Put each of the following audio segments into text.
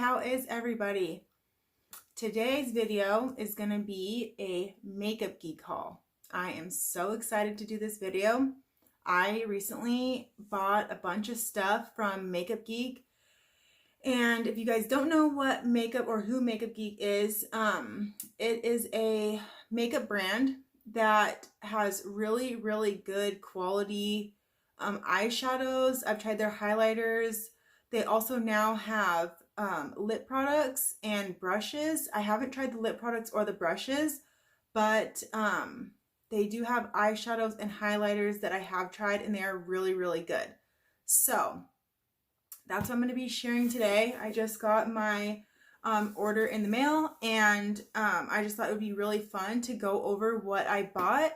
how is everybody? Today's video is going to be a makeup geek haul. I am so excited to do this video. I recently bought a bunch of stuff from Makeup Geek, and if you guys don't know what makeup or who Makeup Geek is, it is a makeup brand that has really good quality eyeshadows. I've tried their highlighters. They also now have lip products and brushes. I haven't tried the lip products or the brushes, but they do have eyeshadows and highlighters that I have tried, and they are really good. So that's what I'm going to be sharing today. I just got my order in the mail, and I just thought it would be really fun to go over what I bought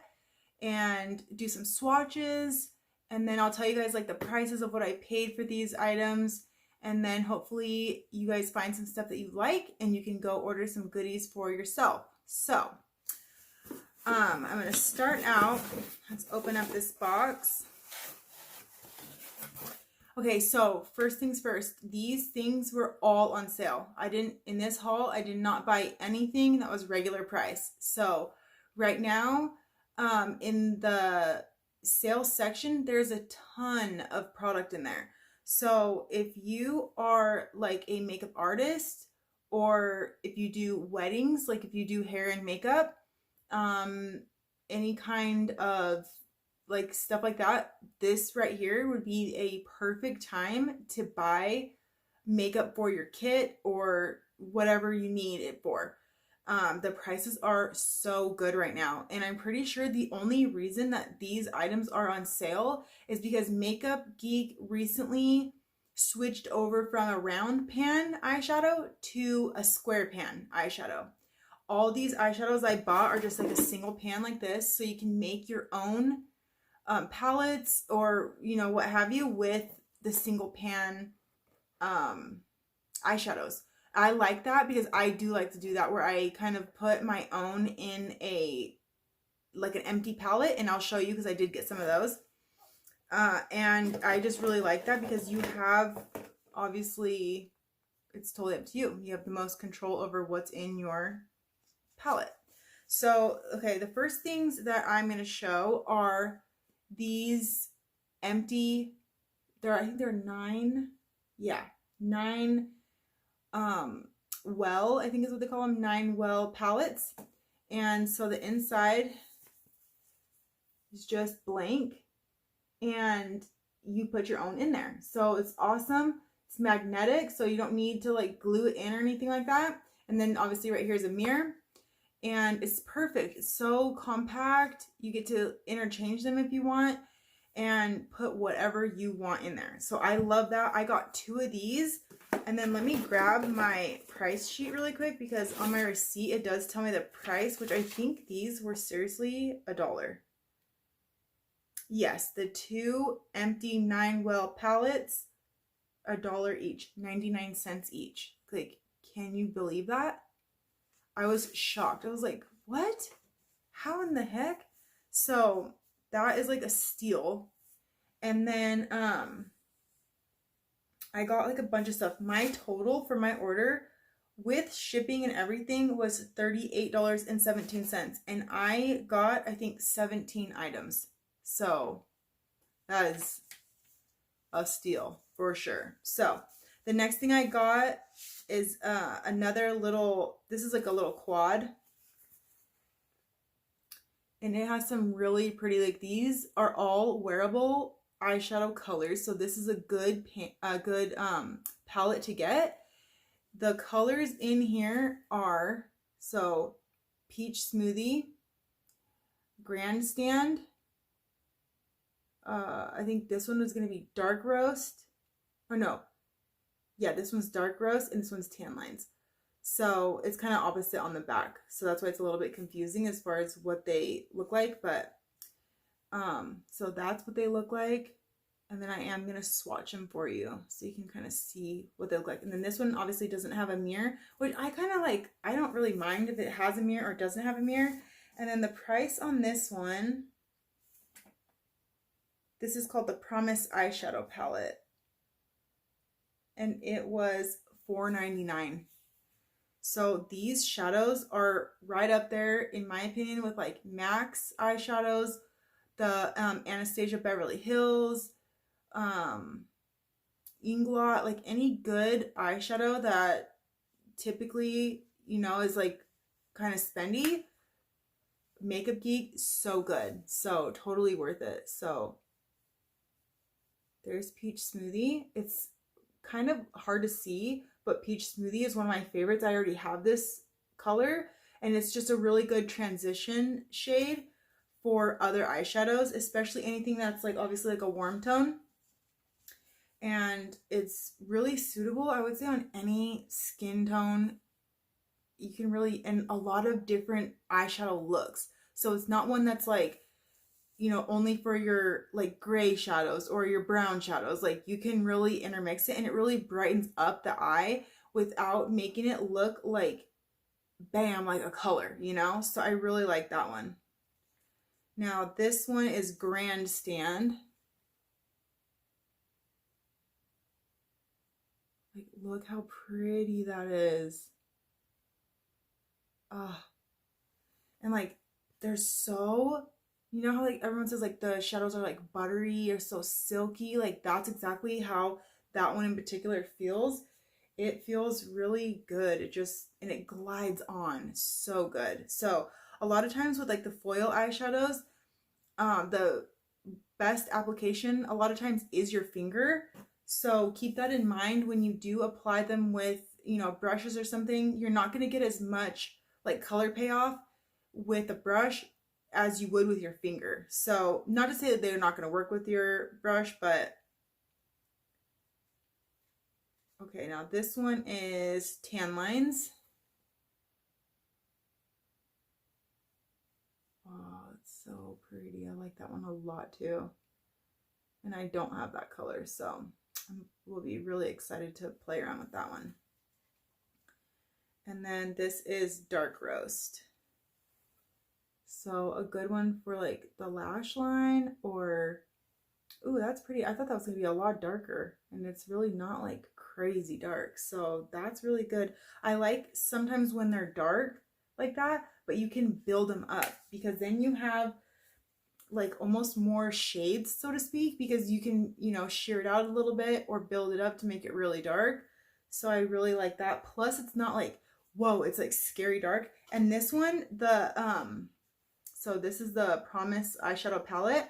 and do some swatches, and then I'll tell you guys like the prices of what I paid for these items, and then hopefully you guys find some stuff that you like and you can go order some goodies for yourself. So I'm going to start out. Let's open up this box. Okay, so first things first, these things were all on sale. In this haul, I did not buy anything that was regular price. So right now, in the sales section, there's a ton of product in there. So if you are like a makeup artist, or if you do weddings, like if you do hair and makeup, any kind of like stuff like that, this right here would be a perfect time to buy makeup for your kit or whatever you need it for. The prices are so good right now, and I'm pretty sure the only reason that these items are on sale is because Makeup Geek recently switched over from a round pan eyeshadow to a square pan eyeshadow. All these eyeshadows I bought are just like a single pan like this, so you can make your own palettes or what have you with the single pan eyeshadows. I like that because I do like to do that, where I kind of put my own in like an empty palette, and I'll show you because I did get some of those. And I just really like that because you have, obviously, it's totally up to you. You have the most control over what's in your palette. So, okay, the first things that I'm going to show are these empty, I think they're 9 well, I think is what they call them, 9 well palettes. And so the inside is just blank, and you put your own in there. So it's awesome. It's magnetic, so you don't need to like glue it in or anything like that. And then obviously right here is a mirror, and it's perfect. It's so compact. You get to interchange them if you want and put whatever you want in there. So I love that. I got 2 of these. And then let me grab my price sheet really quick, because on my receipt it does tell me the price, which I think these were seriously $1. Yes, the 2 empty 9 well palettes, $1 each, 99 cents each. Like, can you believe that? I was shocked. I was like, what? How in the heck? So that is like a steal. And then I got like a bunch of stuff. My total for my order with shipping and everything was $38.17, and I got, I think, 17 items. So that is a steal for sure. So the next thing I got is another little, this is like a little quad, and it has some really pretty, like, these are all wearable eyeshadow colors. So this is a good palette to get. The colors in here are, so Peach Smoothie, Grandstand, I think this one was going to be Dark Roast, or no, yeah, this one's Dark Roast and this one's Tan Lines. So it's kind of opposite on the back, so that's why it's a little bit confusing as far as what they look like. But so that's what they look like. And then I am going to swatch them for you so you can kind of see what they look like. And then this one obviously doesn't have a mirror, which I kind of like. I don't really mind if it has a mirror or doesn't have a mirror. And then the price on this one, this is called the Promise Eyeshadow Palette, and it was $4.99. So these shadows are right up there, in my opinion, with like MAC's eyeshadows, the Anastasia Beverly Hills, Inglot, like any good eyeshadow that typically, you know, is like kind of spendy. Makeup Geek, so good. So totally worth it. So there's Peach Smoothie. It's kind of hard to see, but Peach Smoothie is one of my favorites. I already have this color, and it's just a really good transition shade for other eyeshadows, especially anything that's like obviously like a warm tone. And it's really suitable, I would say, on any skin tone. You can really, and a lot of different eyeshadow looks. So it's not one that's like, you know, only for your like gray shadows or your brown shadows. Like you can really intermix it, and it really brightens up the eye without making it look like bam, like a color, you know? So I really like that one. Now this one is Grandstand. Like, look how pretty that is. Ah, and like they're so, you know how like everyone says like the shadows are like buttery or so silky, like that's exactly how that one in particular feels. It feels really good. It just, and it glides on so good. So a lot of times with like the foil eyeshadows, the best application a lot of times is your finger. So keep that in mind when you do apply them with, you know, brushes or something. You're not going to get as much like color payoff with a brush as you would with your finger. So not to say that they're not going to work with your brush, but okay, now this one is Tan Lines. Oh, it's so pretty. I like that one a lot too. And I don't have that color, so we'll be really excited to play around with that one. And then this is Dark Roast. So a good one for like the lash line, or, ooh, that's pretty. I thought that was gonna be a lot darker, and it's really not like crazy dark. So that's really good. I like sometimes when they're dark like that, but you can build them up, because then you have like almost more shades, so to speak, because you can, you know, sheer it out a little bit or build it up to make it really dark. So I really like that. Plus it's not like, whoa, it's like scary dark. And this one, so this is the Promise eyeshadow palette,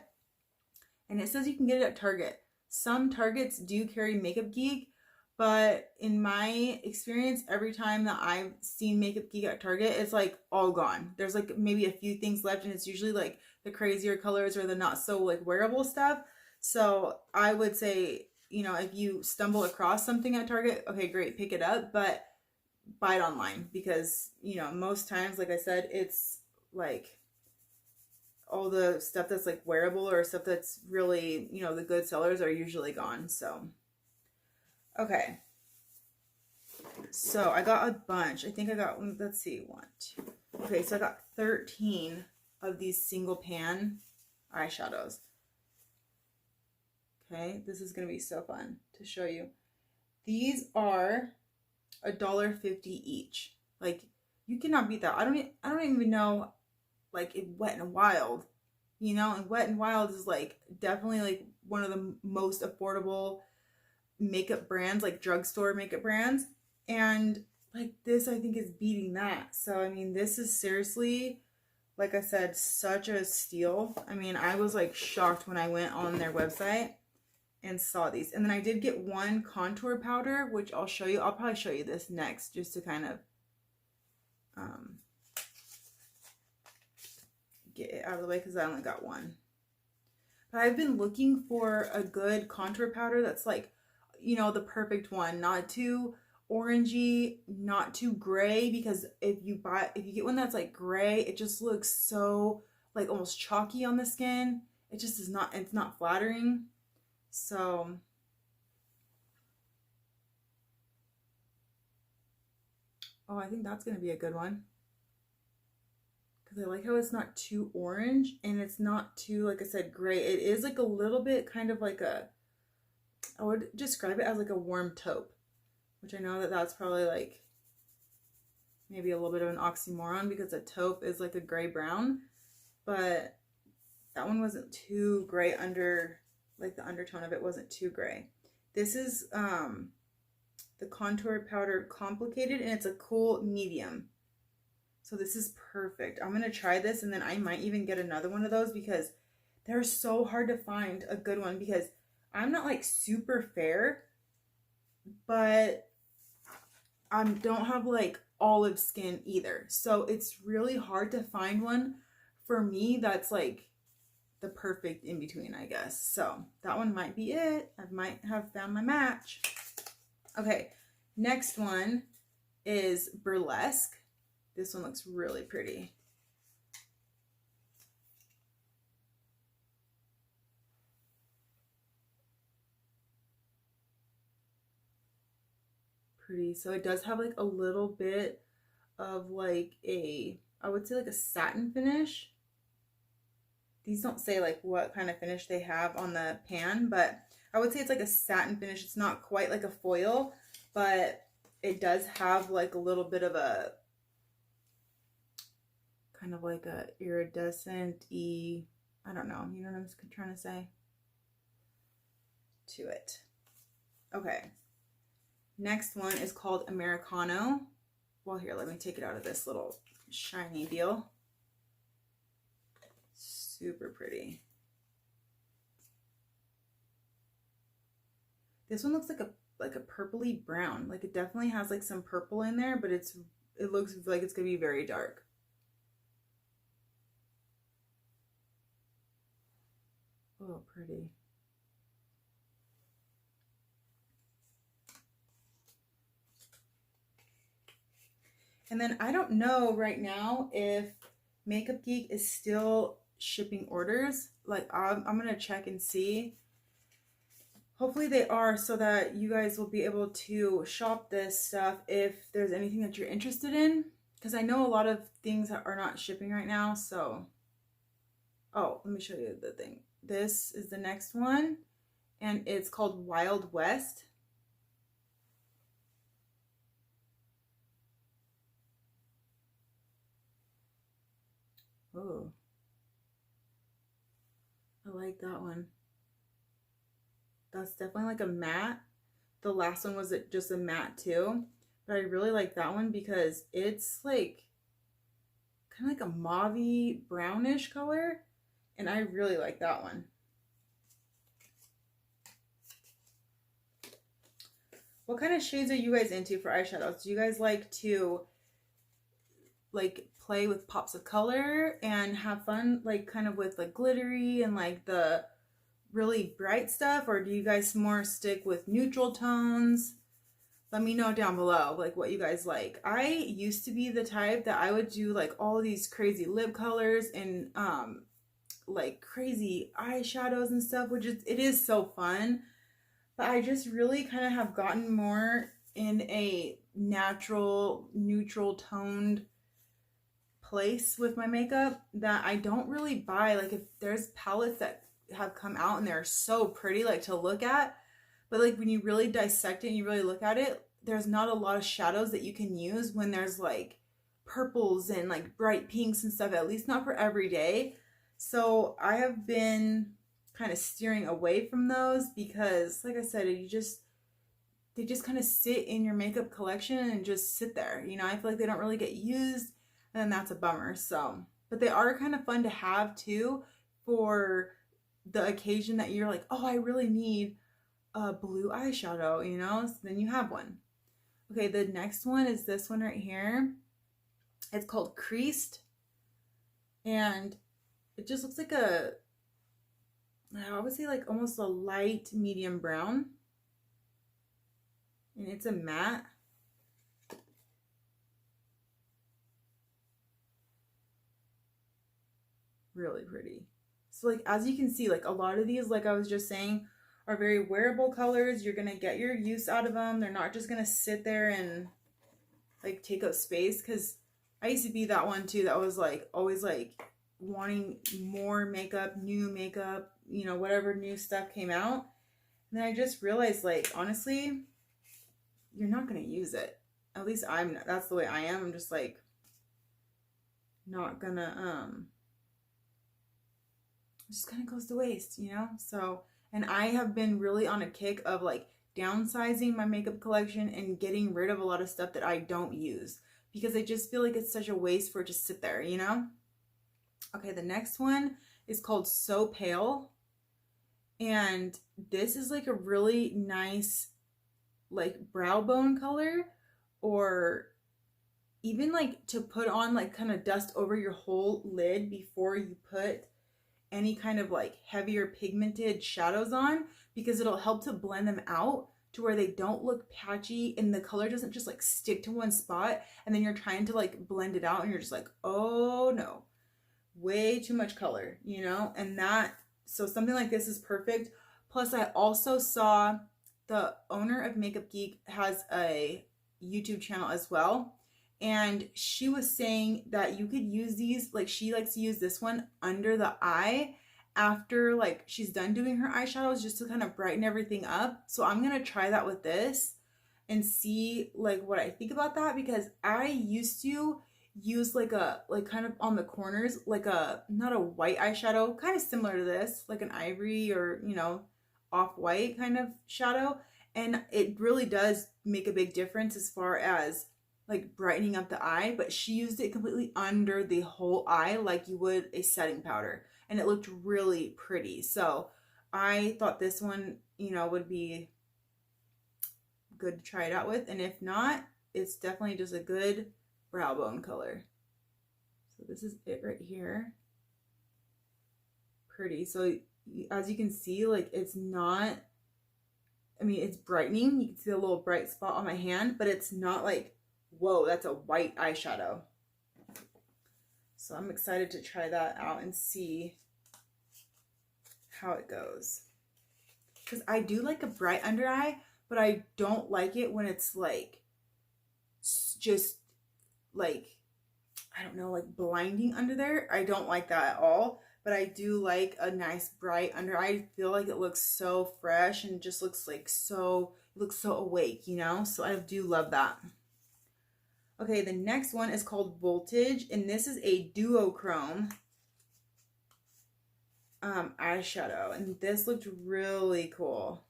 and it says you can get it at Target. Some Targets do carry Makeup Geek, but in my experience, every time that I've seen Makeup Geek at Target, it's like all gone. There's like maybe a few things left, and it's usually like the crazier colors or the not so like wearable stuff. So I would say, you know, if you stumble across something at Target, okay, great, pick it up, but buy it online, because, you know, most times, like I said, it's like all the stuff that's like wearable or stuff that's really, you know, the good sellers are usually gone. So okay, so I got a bunch. I think I got, let's see, 1, 2. Okay, so I got 13 of these single pan eyeshadows. Okay, this is gonna be so fun to show you. These are $1.50 each. Like, you cannot beat that. I don't even know, like, in Wet n Wild, you know, and Wet n Wild is like definitely like one of the most affordable makeup brands, like drugstore makeup brands, and like this I think is beating that. So I mean, this is seriously, like I said, such a steal. I mean, I was like shocked when I went on their website and saw these. And then I did get one contour powder, which I'll show you. I'll probably show you this next, just to kind of get it out of the way, because I only got one. But I've been looking for a good contour powder that's like, you know, the perfect one, not too orangey, not too gray, because if you get one that's like gray, it just looks so like almost chalky on the skin. It just is not, it's not flattering. So oh, I think that's gonna be a good one, because I like how it's not too orange and it's not too, like I said, gray. It is like a little bit kind of like a, I would describe it as like a warm taupe. which I know that that's probably like maybe a little bit of an oxymoron because a taupe is like a gray brown, but that one wasn't too gray under, like the undertone of it wasn't too gray. This is the contour powder complicated, and it's a cool medium. So this is perfect. I'm gonna try this, and then I might even get another one of those because they're so hard to find a good one, because I'm not like super fair, but I don't have like olive skin either. So it's really hard to find one for me that's like the perfect in between, I guess. So that one might be it. I might have found my match. Okay, next one is Burlesque. This one looks really pretty. Pretty. So it does have like a little bit of like a, I would say like a satin finish. These don't say like what kind of finish they have on the pan, but I would say it's like a satin finish. It's not quite like a foil, but it does have like a little bit of a kind of like a iridescent-y, I don't know, you know what I'm trying to say, to it. Okay. Next one is called Americano. Well, here, let me take it out of this little shiny deal. Super pretty. This one looks like a purpley brown. Like it definitely has like some purple in there, but it looks like it's gonna be very dark. Oh, pretty. And then I don't know right now if Makeup Geek is still shipping orders. Like I'm gonna check and see. Hopefully they are, so that you guys will be able to shop this stuff if there's anything that you're interested in. Because I know a lot of things are not shipping right now, so. Oh, let me show you the thing. This is the next one, and it's called Wild West. Oh, I like that one. That's definitely like a matte. The last one was just a matte too, but I really like that one because it's like kind of like a mauve-y brownish color, and I really like that one. What kind of shades are you guys into for eyeshadows? Do you guys like to like play with pops of color and have fun, like kind of with like glittery and like the really bright stuff, or do you guys more stick with neutral tones? Let me know down below like what you guys like. I used to be the type that I would do like all these crazy lip colors and like crazy eyeshadows and stuff, which it is so fun, but I just really kind of have gotten more in a natural, neutral toned place with my makeup, that I don't really buy. Like if there's palettes that have come out and they're so pretty like to look at, but like when you really dissect it and you really look at it, there's not a lot of shadows that you can use when there's like purples and like bright pinks and stuff, at least not for every day. So I have been kind of steering away from those because like I said, they just kind of sit in your makeup collection and just sit there. You know, I feel like they don't really get used, and that's a bummer. So, but they are kind of fun to have too for the occasion that you're like, oh, I really need a blue eyeshadow, you know, so then you have one. Okay, the next one is this one right here. It's called Creased, and it just looks like I would say like almost a light medium brown, and it's a matte. Really pretty. So like as you can see, like a lot of these, like I was just saying, are very wearable colors. You're gonna get your use out of them. They're not just gonna sit there and like take up space, because I used to be that one too that was like always like wanting more makeup, new makeup, you know, whatever new stuff came out. And then I just realized, like, honestly, you're not going to use it. At least that's the way I am. I'm just like not gonna, it just kind of goes to waste, you know? So, and I have been really on a kick of like downsizing my makeup collection and getting rid of a lot of stuff that I don't use because I just feel like it's such a waste for it to sit there, you know? Okay, the next one is called So Pale. And this is like a really nice like brow bone color, or even like to put on, like kind of dust over your whole lid before you put any kind of like heavier pigmented shadows on, because it'll help to blend them out to where they don't look patchy and the color doesn't just like stick to one spot and then you're trying to like blend it out and you're just like, oh no, way too much color, you know? And that, so something like this is perfect. Plus I also saw the owner of Makeup Geek has a YouTube channel as well, and she was saying that you could use these, like she likes to use this one under the eye after like she's done doing her eyeshadows, just to kind of brighten everything up. So I'm gonna try that with this and see like what I think about that, because I used to use like kind of on the corners, like not a white eyeshadow, kind of similar to this, like an ivory or, you know, off-white kind of shadow, and it really does make a big difference as far as like brightening up the eye. But she used it completely under the whole eye like you would a setting powder, and it looked really pretty. So I thought this one, you know, would be good to try it out with, and if not, it's definitely just a good brow bone color. So this is it right here. Pretty. So as you can see, like it's not, I mean, it's brightening. You can see a little bright spot on my hand, but it's not like, whoa, that's a white eyeshadow. So I'm excited to try that out and see how it goes. Because I do like a bright under eye, but I don't like it when it's like just like, I don't know, like blinding under there. I don't like that at all. But I do like a nice bright under eye. I feel like it looks so fresh and just looks like so, it looks so awake, you know? So I do love that. Okay, the next one is called Voltage, and this is a duochrome eyeshadow, and this looked really cool.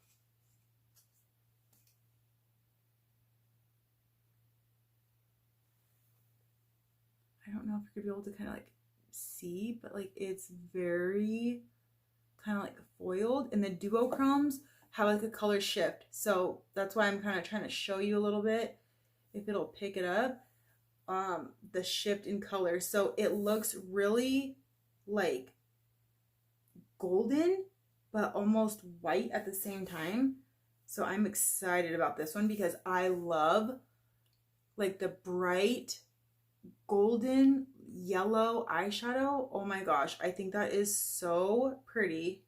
I don't know if you're gonna be able to kind of like see, but like it's very kind of like foiled, and the duochromes have like a color shift, so that's why I'm kind of trying to show you a little bit if it'll pick it up, the shift in color. So it looks really like golden but almost white at the same time. So I'm excited about this one because I love like the bright golden yellow eyeshadow. Oh my gosh, I think that is so pretty.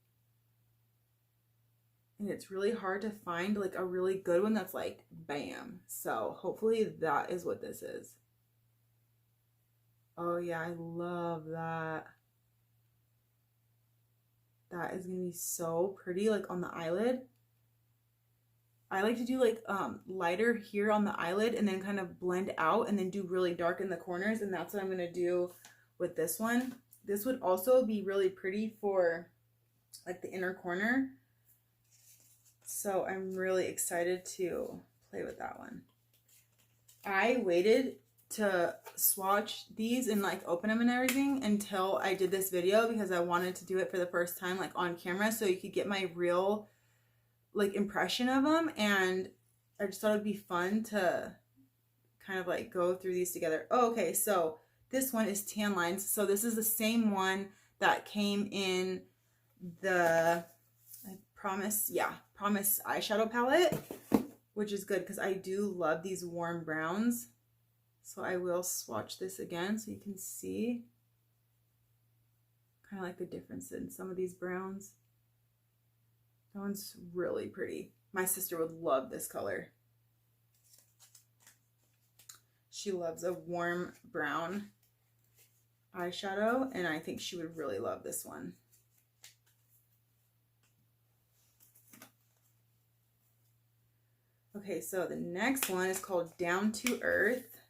And it's really hard to find like a really good one that's like bam. So hopefully that is what this is. Oh yeah, I love that. That is gonna be so pretty, like on the eyelid. I like to do like lighter here on the eyelid and then kind of blend out and then do really dark in the corners, and that's what I'm gonna do with this one. This would also be really pretty for like the inner corner. So I'm really excited to play with that one. I waited to swatch these and like open them and everything until I did this video because I wanted to do it for the first time like on camera so you could get my real like impression of them, and I just thought it'd be fun to kind of like go through these together. Oh, okay, so this one is Tan Lines. So this is the same one that came in the Promise eyeshadow palette, which is good because I do love these warm browns. So I will swatch this again so you can see kind of like the difference in some of these browns. That one's really pretty. My sister would love this color. She loves a warm brown eyeshadow, and I think she would really love this one. Okay, so the next one is called Down to Earth.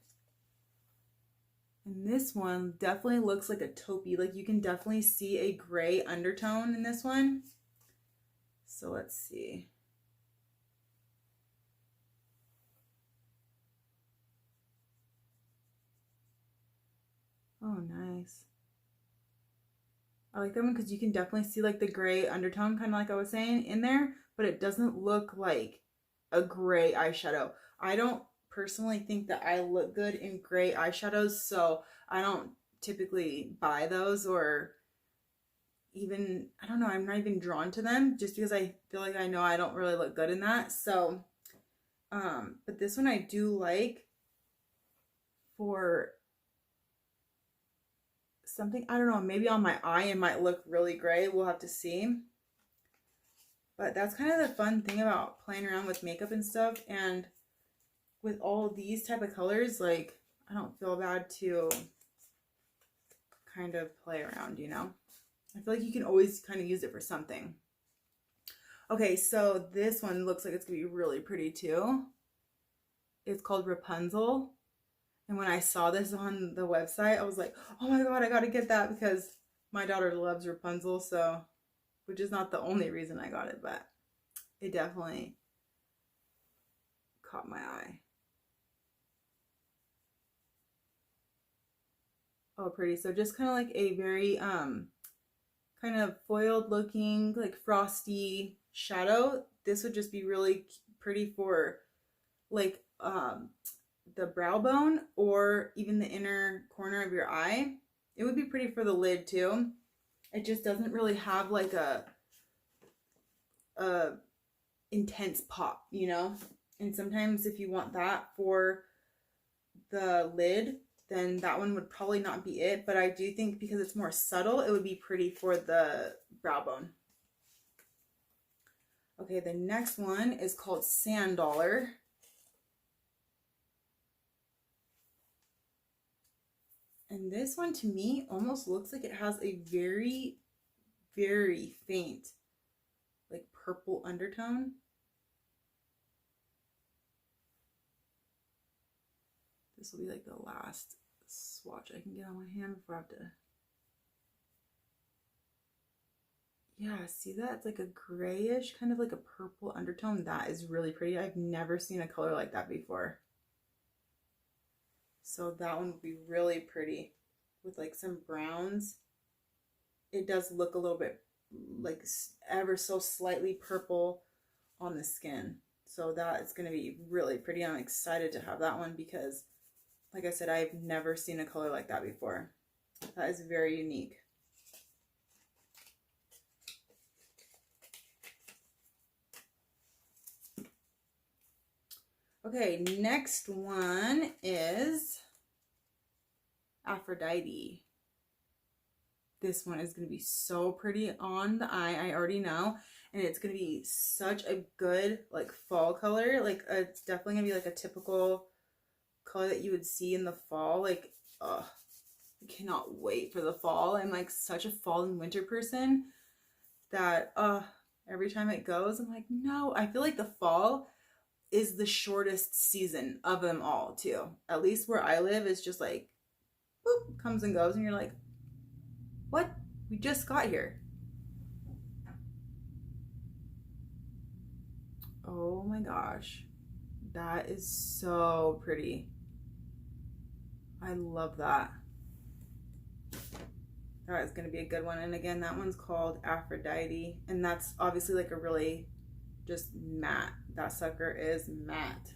And this one definitely looks like a taupey. Like you can definitely see a gray undertone in this one. So let's see. Oh, nice. I like that one because you can definitely see like the gray undertone, kind of like I was saying, in there, but it doesn't look like a gray eyeshadow. I don't personally think that I look good in gray eyeshadows, so I don't typically buy those, or even, I don't know, I'm not even drawn to them just because I feel like I know I don't really look good in that. So, but this one I do like for something, I don't know, maybe on my eye it might look really gray. We'll have to see. But that's kind of the fun thing about playing around with makeup and stuff. And with all these type of colors, like, I don't feel bad to kind of play around, you know? I feel like you can always kind of use it for something. Okay, so this one looks like it's gonna be really pretty too. It's called Rapunzel. And when I saw this on the website, I was like, oh my God, I gotta get that because my daughter loves Rapunzel, so, which is not the only reason I got it, but it definitely caught my eye. Oh, pretty. So just kind of like a very kind of foiled looking, like frosty shadow. This would just be really pretty for like the brow bone or even the inner corner of your eye. It would be pretty for the lid too. It just doesn't really have like a intense pop, you know? And sometimes if you want that for the lid, then that one would probably not be it. But I do think because it's more subtle, it would be pretty for the brow bone. Okay, the next one is called Sand Dollar. And this one to me almost looks like it has a very, very faint, like purple undertone. This will be like the last swatch I can get on my hand before I have to. Yeah, see that? It's like a grayish, kind of like a purple undertone. That is really pretty. I've never seen a color like that before. So that one would be really pretty with like some browns. It does look a little bit like ever so slightly purple on the skin. So that is going to be really pretty. I'm excited to have that one because, like I said, I've never seen a color like that before. That is very unique. Okay, next one is Aphrodite. This one is going to be so pretty on the eye, I already know. And it's going to be such a good like fall color. Like it's definitely going to be like a typical color that you would see in the fall. Like, I cannot wait for the fall. I'm like such a fall and winter person that every time it goes, I'm like, no. I feel like the fall is the shortest season of them all too. At least where I live is just like, boop, comes and goes, and you're like, what? We just got here. Oh my gosh. That is so pretty. I love that. That is going to be a good one. And again, that one's called Aphrodite. And that's obviously like a really just matte. That sucker is matte.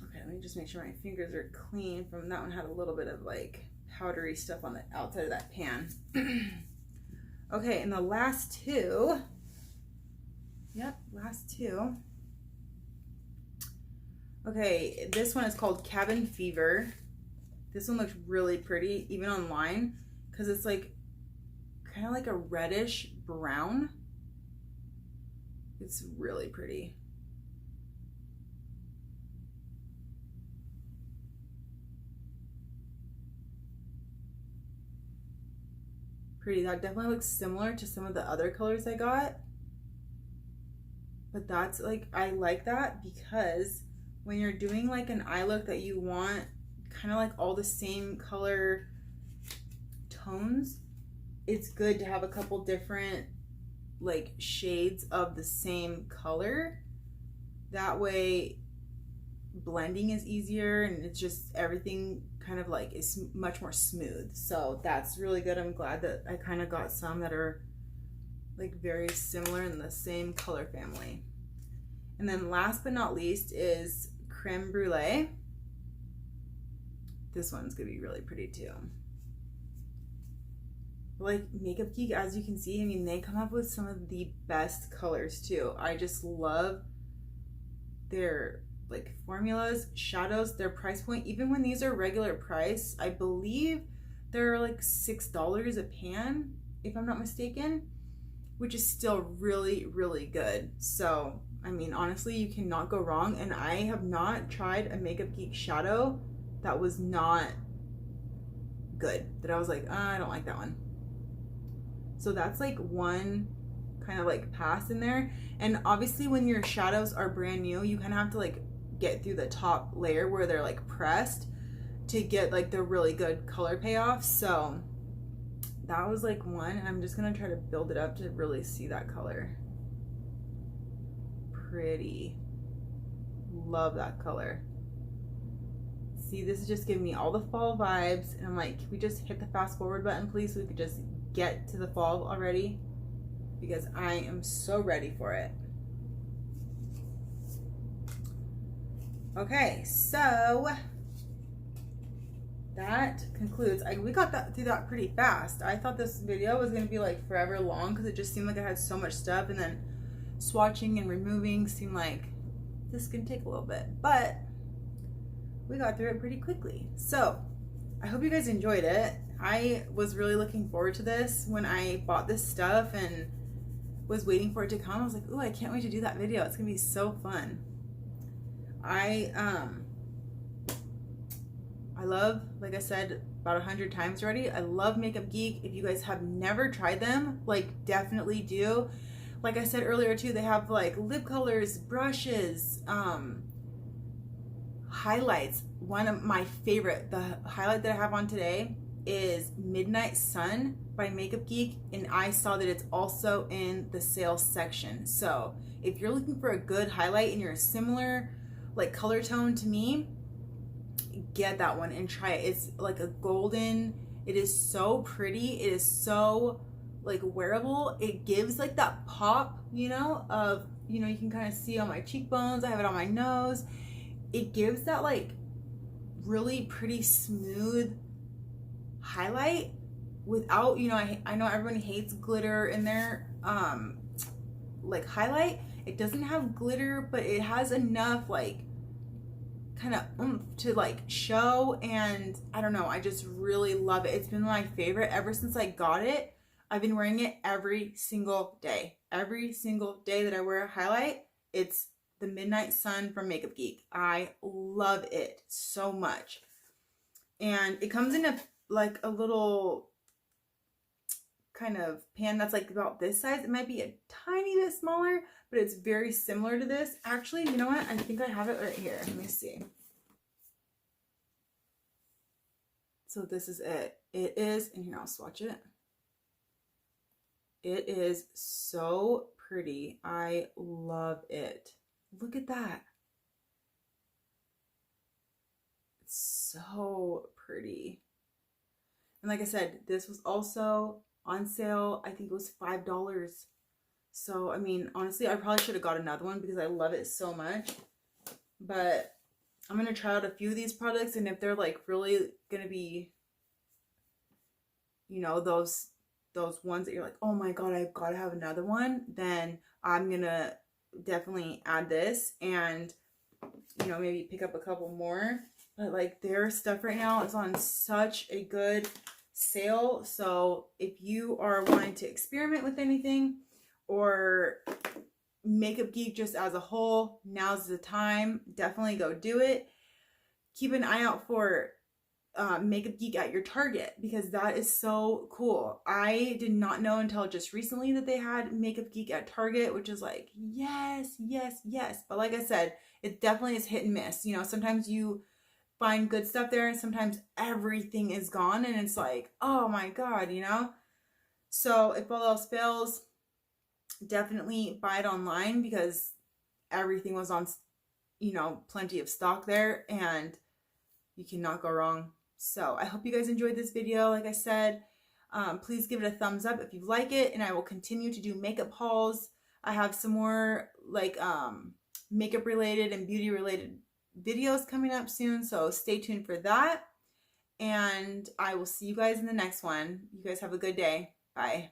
Okay, let me just make sure my fingers are clean. From that one had a little bit of like powdery stuff on the outside of that pan. Okay, and the last two. Yep, last two. Okay, this one is called Cabin Fever. This one looks really pretty, even online, because it's like kind of like a reddish brown. It's really pretty. pretty. That definitely looks similar to some of the other colors I got. But that's like, I like that because when you're doing like an eye look that you want kind of like all the same color tones, it's good to have a couple different like shades of the same color. That way blending is easier and it's just everything kind of like is much more smooth. So that's really good. I'm glad that I kind of got some that are like very similar in the same color family. And then last but not least is Creme Brulee. This one's gonna be really pretty too. Like Makeup Geek, as you can see, I mean, they come up with some of the best colors too. I just love their like formulas, shadows, their price point. Even when these are regular price, I believe they're like $6 a pan, if I'm not mistaken, which is still really, really good. So, I mean, honestly, you cannot go wrong. And I have not tried a Makeup Geek shadow that was not good, that I was like, I don't like that one. So that's like one kind of like pass in there. And obviously when your shadows are brand new, you kind of have to like get through the top layer where they're like pressed to get like the really good color payoff. So that was like one, and I'm just gonna try to build it up to really see that color. Pretty. Love that color. See, this is just giving me all the fall vibes, and I'm like, can we just hit the fast forward button please, so we could just get to the fall already, because I am so ready for it. Okay, so that concludes. We got through that pretty fast. I thought this video was gonna be like forever long because it just seemed like I had so much stuff, and then swatching and removing seemed like this can take a little bit, but we got through it pretty quickly. So I hope you guys enjoyed it. I was really looking forward to this when I bought this stuff and was waiting for it to come. I was like, ooh, I can't wait to do that video. It's gonna be so fun. I love, like I said about 100 times already, I love Makeup Geek. If you guys have never tried them, like definitely do. Like I said earlier too, they have like lip colors, brushes, highlights. One of my favorite, the highlight that I have on today is Midnight Sun by Makeup Geek, and I saw that it's also in the sales section. So if you're looking for a good highlight and you're a similar like color tone to me, get that one and try it. It's like a golden, it is so pretty, it is so like wearable. It gives like that pop, you know, of, you know, you can kind of see on my cheekbones, I have it on my nose. It gives that like really pretty smooth highlight without, you know, I know everyone hates glitter in their like highlight. It doesn't have glitter, but it has enough like kind of oomph to like show, and I don't know, I just really love it. It's been my favorite ever since I got it. I've been wearing it every single day. Every single day that I wear a highlight, it's the Midnight Sun from Makeup Geek. I love it so much. And it comes in a little kind of pan that's like about this size. It might be a tiny bit smaller, but it's very similar to this. Actually, you know what? I think I have it right here. Let me see. So this is it. It is, and here, I'll swatch it. It is so pretty. I love it. Look at that. It's so pretty. And like I said, this was also on sale. I think it was $5. So, I mean, honestly, I probably should have got another one because I love it so much. But I'm going to try out a few of these products, and if they're like really going to be, you know, those ones that you're like, oh my god, I've got to have another one, then I'm going to definitely add this and, you know, maybe pick up a couple more. But like their stuff right now is on such a good sale. So if you are wanting to experiment with anything, or Makeup Geek just as a whole, now's the time. Definitely go do it. Keep an eye out for Makeup Geek at your Target, because that is so cool. I did not know until just recently that they had Makeup Geek at Target, which is like, yes, yes, yes. But like I said, it definitely is hit and miss. You know, sometimes you find good stuff there and sometimes everything is gone and it's like, oh my God, you know? So if all else fails, definitely buy it online because everything was on, you know, plenty of stock there and you cannot go wrong. So I hope you guys enjoyed this video. Like I said, please give it a thumbs up if you like it, and I will continue to do makeup hauls. I have some more like makeup related and beauty related videos coming up soon, so stay tuned for that. And I will see you guys in the next one. You guys have a good day. Bye.